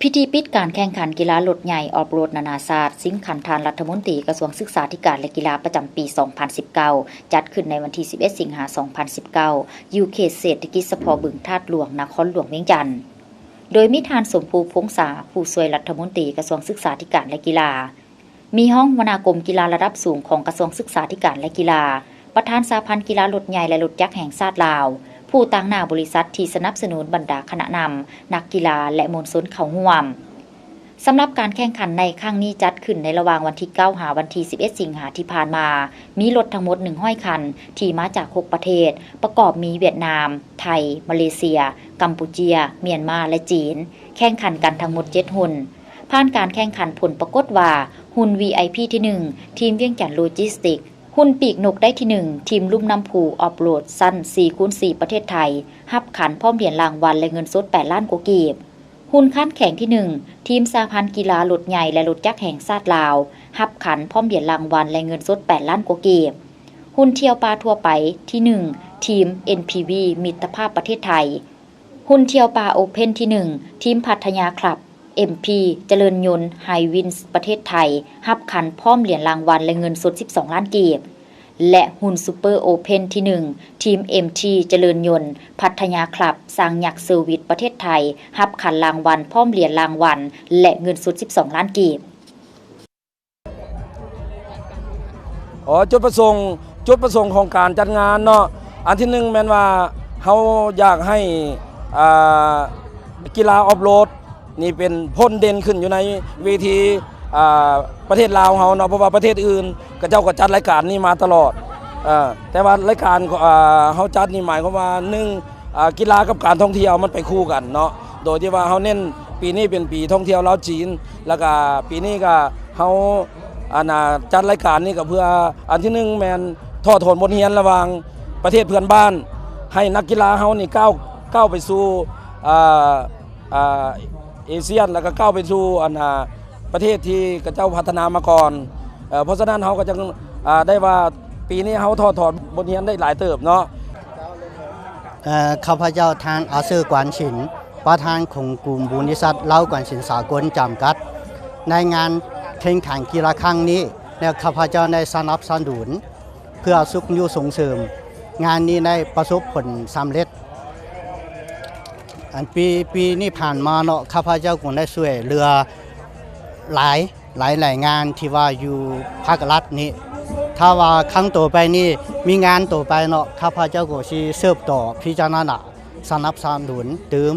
พิธีปิดการแข่งขันกีฬารถใหญ่ออฟโรดนานาชาติสิงขันธานรัฐมนตรีกระทรวงศึกษาธิการและกีฬาประจำปี 2019 จัดขึ้นในวันที่ 11 สิงหาคม 2019 อยู่เขตเศรษฐกิจสพบึงธาตุหลวงนครหลวงเวียงจันทน์โดยมีทานสมภูพงษาผู้ช่วยรัฐมนตรีกระทรวงศึกษาธิการและกีฬามีห้องวรรณกรมกีฬาระดับสูงของกระทรวงศึกษาธิการและกีฬาประธานสหพันธ์กีฬารถใหญ่และรถยักษ์แห่งชาติลาวผู้ตั้งหน้าบริษัทที่สนับสนุนบรรดาคณะนำนักกีฬาและมวลชนเข้าร่วมสำหรับการแข่งขันในครั้งนี้จัดขึ้นในระหว่างวันที่9 หาวันที่ 11 สิงหาที่ผ่านมามีรถทั้งหมด100 คันที่มาจาก6ประเทศประกอบมีเวียดนามไทยมาเลเซียกัมพูชีเมียนมาและจีนแข่งขันกันทั้งหมด7หุ่นผ่านการแข่งขันผลปรากฏว่าหุ่น VIP ที่1ทีมเวียงจันทน์โลจิสติกหุ่นปีกนกได้ที่1ทีมลุ่มน้ำพูออฟโรดสั้น 4x4 ประเทศไทยรับขันพร้อมเหรียญรางวัลและเงินสด8 ล้านกว่ากีบหุ่นคันแข่งที่1ทีมสหพันธ์กีฬารถใหญ่และรถยักษ์แห่งชาติลาวรับขันพร้อมเหรียญรางวัลและเงินสด8 ล้านกว่ากีบหุ่นเที่ยวปลาทั่วไปที่1ทีม NPV มิตรภาพประเทศไทยหุ่นเที่ยวปลาโอเพ่นที่1ทีมพัทยาคลับ MP เจริญยนต์ไฮวินส์ประเทศไทยรับขันพร้อมเหรียญรางวัลและเงินสด12 ล้านกีบและหุ่นซูเปอร์โอเพ่นที่1ทีม MT เจริญยนต์พัทยาคลับสร้างยักษ์เซอร์วิสประเทศไทยรับขันรางวัลพร้อมเหรียญรางวัลและเงินสด12 ล้านกีบจุดประสงค์ของการจัดงานเนาะอันที่1แม่นว่าเฮาอยากให้กีฬาออฟโรดนี่เป็นพ้นเด่นขึ้นอยู่ในเวทีประเทศลาวเฮาเนาะเพราะว่าประเทศอื่นก็เจ้าก็จัดรายการนี้มาตลอดแต่ว่ารายการเฮาจัดนี่หมายความว่า1กีฬากับการท่องเที่ยวมันไปคู่กันเนาะโดยที่ว่าเฮาเน้นปีนี้เป็นปีท่องเที่ยวลาวจีนแล้วก็ปีนี้ก็เฮาจัดรายการนี้ก็เพื่ออันที่1แม่นทอดถอนบทเรียนระหว่างประเทศเพื่อนบ้านให้นักกีฬาเฮานี่ก้าวไปสู่เอเชียแล้วก็ก้าวไปสู่ประเทศที่กระเจ้าพัฒนามาก่อนเพราะฉะนั้นเขาก็จะได้ว่าปีนี้เขาถอดบทเรียนได้หลายเติบเนาะข้าพเจ้าทางอาเซอร์กวนฉินประธานของกลุ่มบริษัทเล่ากวนฉินสากลจำกัดในงานแข่งขันกีฬาครั้งนี้แล้วข้าพเจ้าได้สนับสนุนเพื่อสุขอยู่ส่งเสริมงานนี้ได้ประสบผลสำเร็จปีนี้ผ่านมาเนาะข้าพเจ้าคงได้ช่วยเรือหลายงานที่ว่าอยู่ภาครัฐนี้ถ้าว่าครั้งต่อไปนี้มีงานต่อไปเนาะข้าพเจ้าก็สิเสิร์ฟต่อพิจารณาสนับสนุนเติม